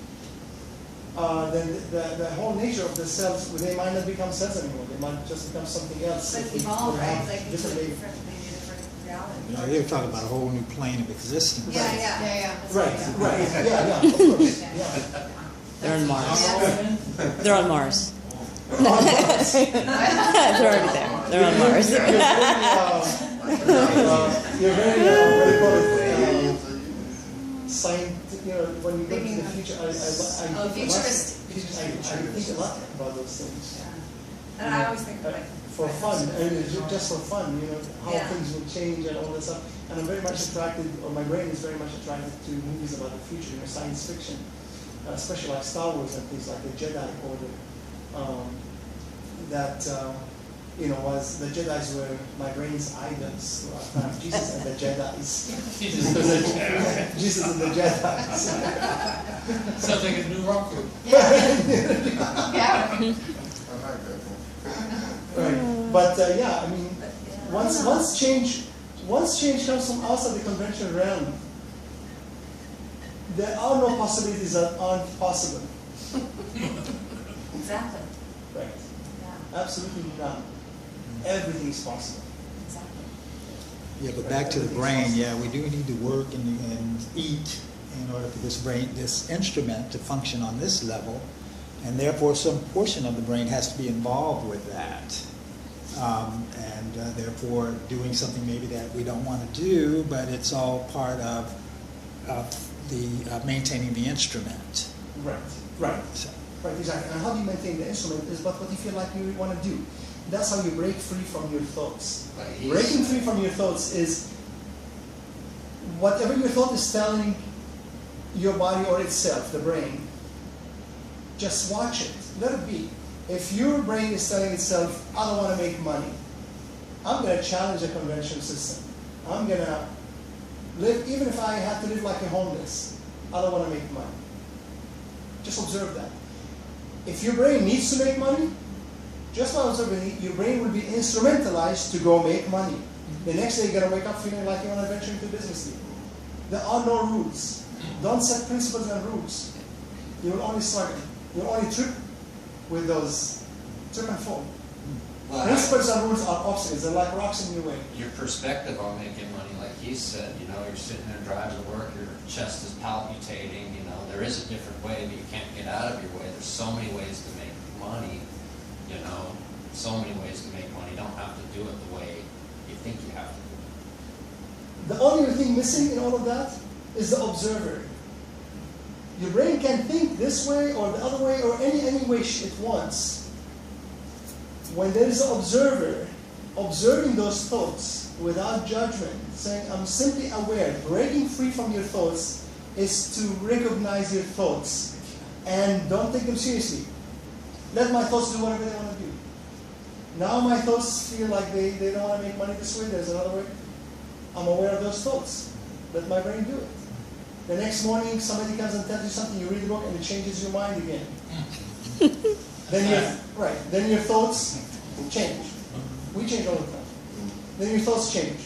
A: then the whole nature of the cells, they might not become cells anymore. They might just become something else.
J: like
A: that we
J: evolve,
A: would
J: right?
A: have
J: Like into a
A: differently.
J: different, maybe a different reality.
G: You know, they're talking about a whole new plane of existence.
J: Yeah, yeah.
D: Yeah, yeah.
A: Right, right, yeah, of course, yeah.
E: They're on Mars.
D: Yeah.
E: They're on Mars.
A: Oh,
E: They're already there. They're on Mars.
A: You're very, what do you call it, scientific, when you go to the future, I
F: Oh,
A: think a lot-
F: futuristic.
A: I think a lot about those things.
J: And I always think like.
A: For fun, just for fun, how
J: Yeah.
A: things will change and all that stuff. And I'm very much attracted, or my brain is very much attracted to movies about the future, science fiction, especially like Star Wars and things like the Jedi Order. Was the Jedi's were my brain's idols throughout time. Jesus and the Jedi's. Jesus and the Jedi's.
H: Sounds like a new rock group.
F: Yeah.
B: I like that one.
A: Right. But I mean,
J: But, yeah.
A: once change comes from outside the conventional realm, there are no possibilities that aren't possible.
J: Exactly,
A: Right.
J: yeah,
A: Absolutely none. Everything is possible.
J: exactly.
G: Yeah, but back to the brain, yeah, we do need to work and eat in order for this instrument to function on this level, and therefore some portion of the brain has to be involved with that. Therefore doing something maybe that we don't want to do, but it's all part of maintaining the instrument.
A: Right. Right.
G: So,
A: Right. Exactly. And how do you maintain the instrument is but what you feel like you want to do. That's how you break free from your thoughts. Breaking free from your thoughts is whatever your thought is telling your body or itself, the brain, just watch it. Let it be. If your brain is telling itself, I don't want to make money, I'm going to challenge the conventional system. I'm going to live, even if I have to live like a homeless, I don't want to make money. Just observe that. If your brain needs to make money, just by observing, your brain will be instrumentalized to go make money. The next day you're going to wake up feeling like you want to venture into business. There are no rules. Don't set principles and rules. You will only struggle. You'll only trip with those, trip and fall.
C: Well,
A: Principles and rules are obstacles. They're like rocks in your way.
C: your perspective on making money, like he said, you're sitting there driving to work, your chest is palpitating, there is a different way, but you can't get out of your way. There's so many ways to make money, so many ways to make money. You don't have to do it the way you think you have to do it.
A: The only thing missing in all of that is the observer. Your brain can think this way or the other way or any way it wants. When there is an observer, observing those thoughts without judgment, saying, I'm simply aware, breaking free from your thoughts is to recognize your thoughts and don't take them seriously. Let my thoughts do whatever they want to do. Now my thoughts feel like they don't want to make money this way, there's another way. I'm aware of those thoughts. Let my brain do it. The next morning, somebody comes and tells you something, you read the book, and it changes your mind again. Then your thoughts change. We change all the time. Then your thoughts change.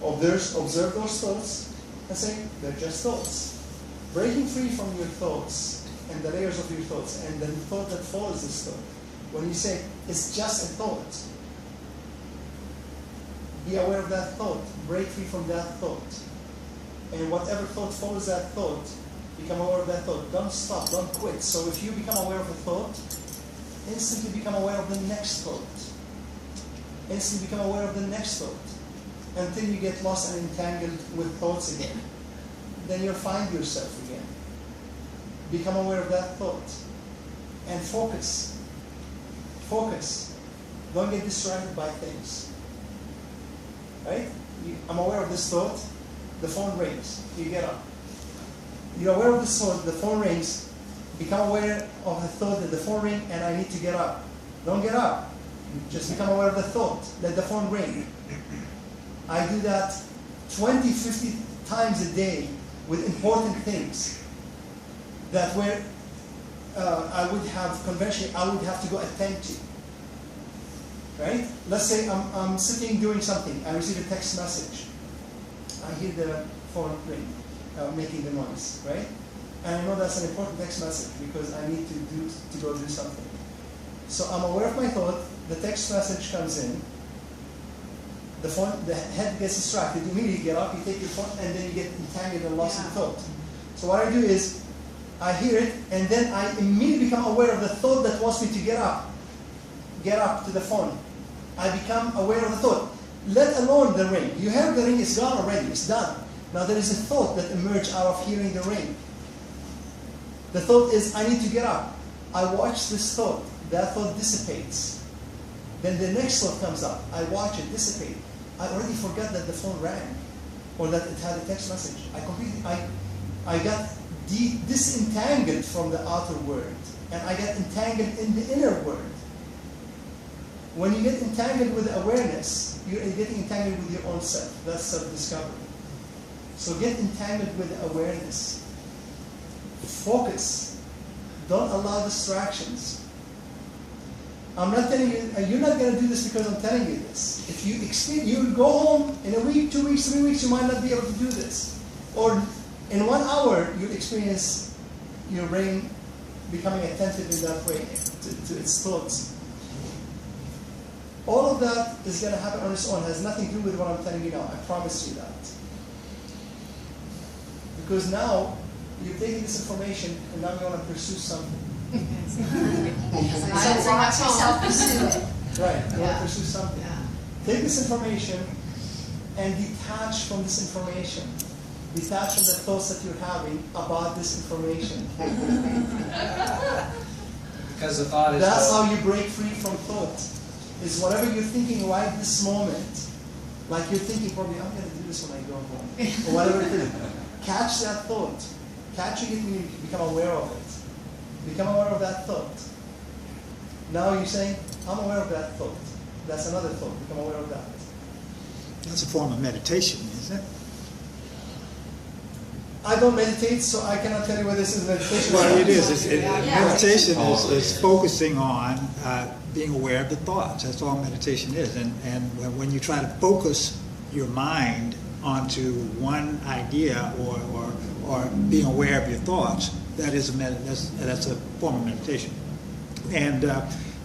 A: Observe those thoughts and say, they're just thoughts. Breaking free from your thoughts and the layers of your thoughts and the thought that follows this thought. When you say, it's just a thought, be aware of that thought. Break free from that thought. And whatever thought follows that thought, become aware of that thought. Don't stop, don't quit. So if you become aware of a thought, instantly become aware of the next thought. Instantly become aware of the next thought. Until you get lost and entangled with thoughts again. Then you'll find yourself again. Become aware of that thought. and focus. Focus. Don't get distracted by things. Right? I'm aware of this thought. The phone rings. You get up. You're aware of this thought. The phone rings. Become aware of the thought that the phone rings and I need to get up. Don't get up. Just become aware of the thought. Let the phone ring. I do that 20, 50 times a day with important things that where I would have conventionally, I would have to go attend to. Right? Let's say I'm sitting doing something. I receive a text message. I hear the phone ring, making the noise, right? And I know that's an important text message because I need to go do something. So I'm aware of my thought. The text message comes in. The head gets distracted. You immediately get up, you take your phone, and then you get entangled and lost in thought. So what I do is, I hear it, and then I immediately become aware of the thought that wants me to get up. Get up to the phone. I become aware of the thought. Let alone the ring. You heard the ring, it's gone already, it's done. Now there is a thought that emerged out of hearing the ring. The thought is, I need to get up. I watch this thought. That thought dissipates. Then the next thought comes up. I watch it dissipate. I already forgot that the phone rang or that it had a text message. I got disentangled from the outer world and I got entangled in the inner world. When you get entangled with awareness, you're getting entangled with your own self. That's self-discovery. So get entangled with awareness. Focus. Don't allow distractions. I'm not telling you, you're not going to do this because I'm telling you this. If you go home in a week, 2 weeks, 3 weeks, you might not be able to do this. Or in 1 hour, you experience your brain becoming attentive in that way to its thoughts. All of that is going to happen on its own. It has nothing to do with what I'm telling you now. I promise you that. Because now, you're taking this information and now you want to pursue something.
F: So watch yourself pursue it.
A: Right, you want to pursue something. Take this information and detach from this information. Detach from the thoughts that you're having about this information.
I: Because the thought is...
A: That's how you break free from thought. Is whatever you're thinking right this moment, like you're thinking probably, I'm going to do this when I go home. Or whatever it is. Catch that thought. Catching it means you become aware of it. Become aware of that thought. Now you're saying, I'm aware of that thought. That's another thought. Become aware of that.
G: That's a form of meditation, isn't it?
A: I don't meditate, so I cannot tell you whether this is meditation.
G: Well, it is. Meditation is focusing on being aware of the thoughts. That's all meditation is. And when you try to focus your mind onto one idea or being aware of your thoughts, that's a form of meditation. And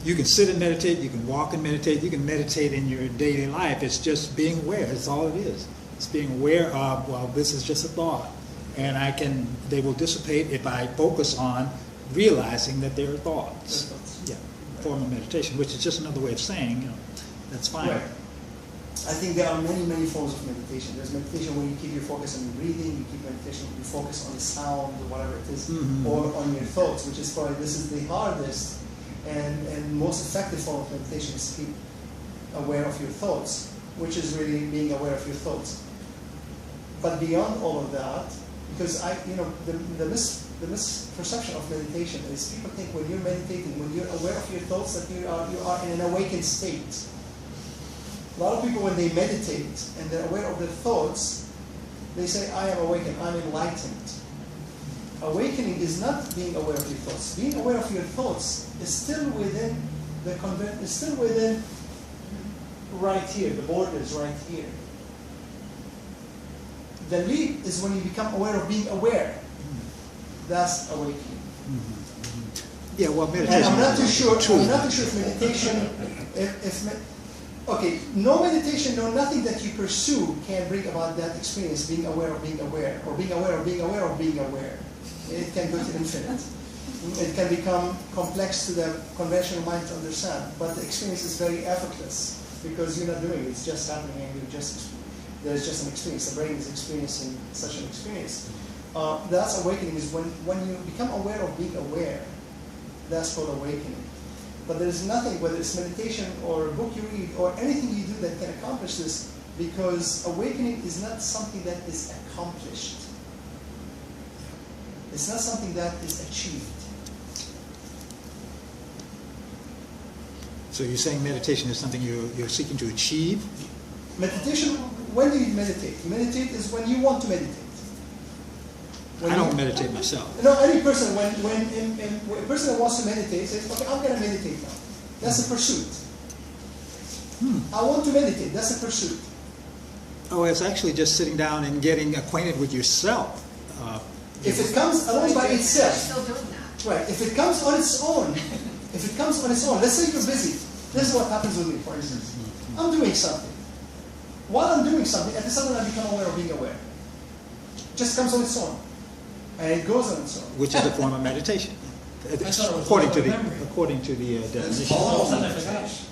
G: you can sit and meditate, you can walk and meditate, you can meditate in your daily life. It's just being aware. That's all it is. It's being aware of, well, this is just a thought. And they will dissipate if I focus on realizing that there are thoughts. Yeah, form of meditation, which is just another way of saying, that's fine.
A: Right. I think there are many, many forms of meditation. There's meditation where you keep your focus on your breathing, you keep meditation where you focus on the sound or whatever it is, or on your thoughts, which is probably, this is the hardest and most effective form of meditation is to keep aware of your thoughts, which is really being aware of your thoughts. But beyond all of that, because the misperception of meditation is people think when you're meditating, when you're aware of your thoughts, that you are in an awakened state. A lot of people, when they meditate and they're aware of their thoughts, they say, I am awakened, I'm enlightened. Awakening is not being aware of your thoughts. Being aware of your thoughts is still within right here, the border is right here. The leap is when you become aware of being aware. That's awakening.
G: Yeah, well, meditation.
A: And I'm not too sure if meditation, okay, no meditation, no nothing that you pursue can bring about that experience, being aware of being aware, or being aware of being aware of being aware. It can go to infinite. It can become complex to the conventional mind to understand, but the experience is very effortless because you're not doing it, it's just happening and there's just an experience. The brain is experiencing such an experience. That's awakening, is when you become aware of being aware, That's called awakening. But there's nothing, whether it's meditation or a book you read or anything you do that can accomplish this, because awakening is not something that is accomplished. It's not something that is achieved.
G: So you're saying meditation is something you're seeking to achieve?
A: Meditation, when do you meditate? Meditate is when you want to meditate. When
G: I don't
A: you-
G: meditate myself.
A: No, any person, when a person that wants to meditate says, okay, I'm going to meditate now. That's a pursuit. I want to meditate. That's a pursuit.
G: Oh, it's actually just sitting down and getting acquainted with yourself.
A: If it comes alone by
D: You're
A: itself,
D: still doing that.
A: right, if it comes on its own, let's say you're busy. This is what happens with me, for instance. I'm doing something. While I'm doing something, at the sudden I become aware of being aware. Just comes on its own. And it goes on its own.
G: Which is a form of meditation.
H: thought it was
G: According to
H: memory.
G: the
C: It's
G: definition.
C: total meditation.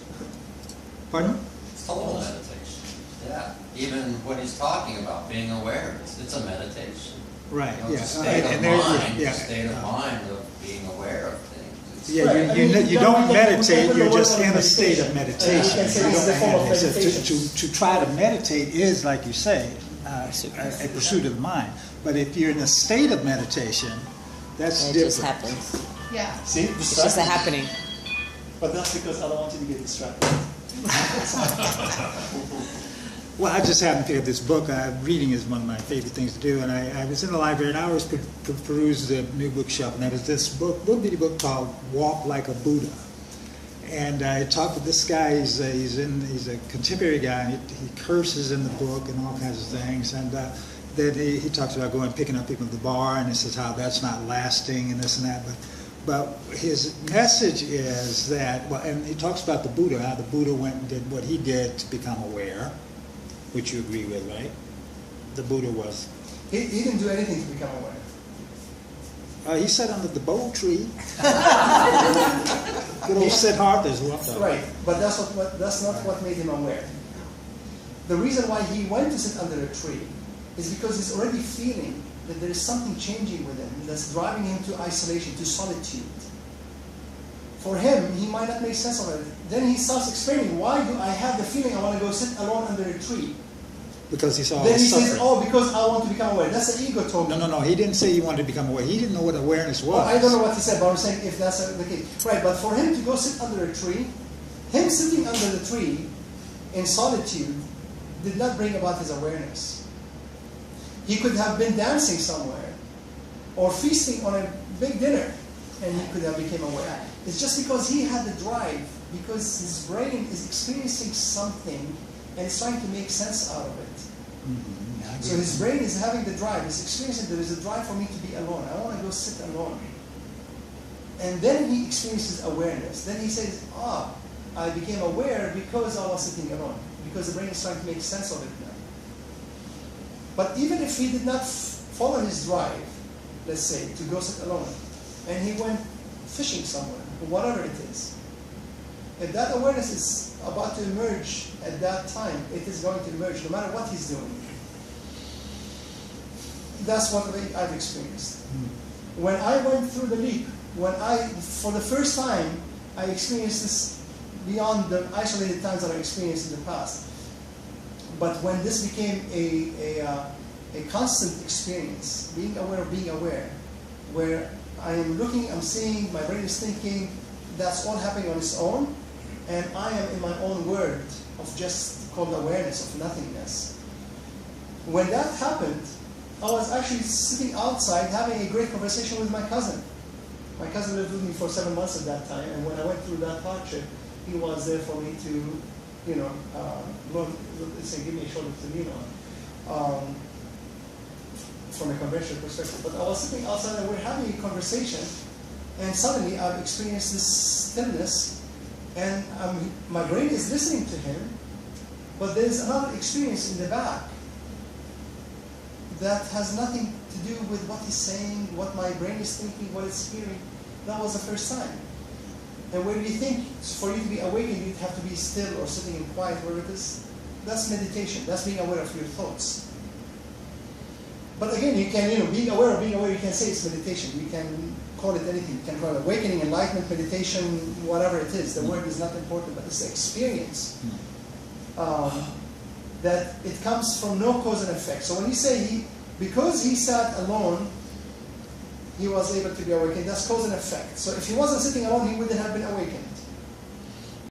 G: Pardon?
C: It's total meditation. Yeah, even what he's talking about, being aware, it's a meditation.
G: Right,
C: You know,
G: yeah.
C: it's a state of
G: there-
C: mind,
G: yeah.
C: a state of mind of being aware of things. It's-
G: Yeah,
A: Right, I mean,
G: you
A: we
G: don't
A: can
G: meditate,
A: put
G: you're
A: the
G: just
A: word
G: in
A: on
G: a state of
A: meditation.
G: meditation.
A: We can say
G: You
A: it's
G: don't
A: the form of
G: have- so
A: meditation.
G: to try to meditate is, like you say, a pursuit of the mind. But if you're in a state of meditation, that's
E: It
G: different.
E: just happens.
D: Yeah.
A: See,
E: It's just a happening.
A: But that's because I don't want you to get distracted.
G: Well, I just happened to pick up this book. Reading is one of my favorite things to do, and I was in the library and I was perused the new bookshelf, and there was this book, little bitty book called "Walk Like a Buddha." And I talked with this guy. He's a contemporary guy, and he curses in the book and all kinds of things. And then he talks about going picking up people at the bar, and he says how that's not lasting and this and that. But his message is that, well, and he talks about the Buddha, how the Buddha went and did what he did to become aware, which you agree with, right? The Buddha was.
A: He didn't do anything to become aware.
G: He sat under the bowl tree. Good old Siddhartha's walked up.
A: Right, but that's not what made him aware. The reason why he went to sit under a tree is because he's already feeling that there is something changing with him that's driving him to isolation, to solitude. For him, he might not make sense of it. Then he starts explaining, why do I have the feeling I want to go sit alone under a tree?
G: Because he saw all
A: Then
G: the
A: he
G: suffering.
A: says, oh, because I want to become aware. That's the ego talking.
G: No. He didn't say he wanted to become aware. He didn't know what awareness was.
A: Well, I don't know what he said, but I'm saying if that's the case. Right, but for him to go sit under a tree, him sitting under the tree in solitude did not bring about his awareness. He could have been dancing somewhere or feasting on a big dinner, and he could have become aware. It's just because he had the drive, because his brain is experiencing something and is trying to make sense out of it.
G: Mm-hmm. I agree.
A: So his brain is having the drive, he's experiencing there is a drive for me to be alone. I want to go sit alone. And then he experiences awareness. Then he says, I became aware because I was sitting alone. Because the brain is trying to make sense of it now. But even if he did not follow his drive, let's say, to go sit alone, and he went fishing somewhere, whatever it is, if that awareness is about to emerge at that time, it is going to emerge no matter what he's doing. That's what I've experienced. When I went through the leap, for the first time, I experienced this beyond the isolated times that I experienced in the past. But when this became a constant experience, being aware of being aware, where I am looking, I'm seeing, my brain is thinking, that's all happening on its own, and I am in my own world of just called awareness of nothingness. When that happened, I was actually sitting outside having a great conversation with my cousin. My cousin lived with me for 7 months at that time, and when I went through that hardship, he was there for me to, give me a shoulder to lean on, from a conventional perspective. But I was sitting outside and we're having a conversation, and suddenly I've experienced this stillness, and my brain is listening to him, but there's another experience in the back that has nothing to do with what he's saying, what my brain is thinking, what it's hearing. That was the first time. And where do you think, for you to be awakened, you'd have to be still or sitting in quiet, where it is? That's meditation. That's being aware of your thoughts. But again, you can, being aware of being aware, you can say it's meditation. You can call it anything. You can call it awakening, enlightenment, meditation, whatever it is. The word is not important, but it's the experience. That it comes from no cause and effect. So when you say because he sat alone, he was able to be awakened, that's cause and effect. So if he wasn't sitting alone, he wouldn't have been awakened.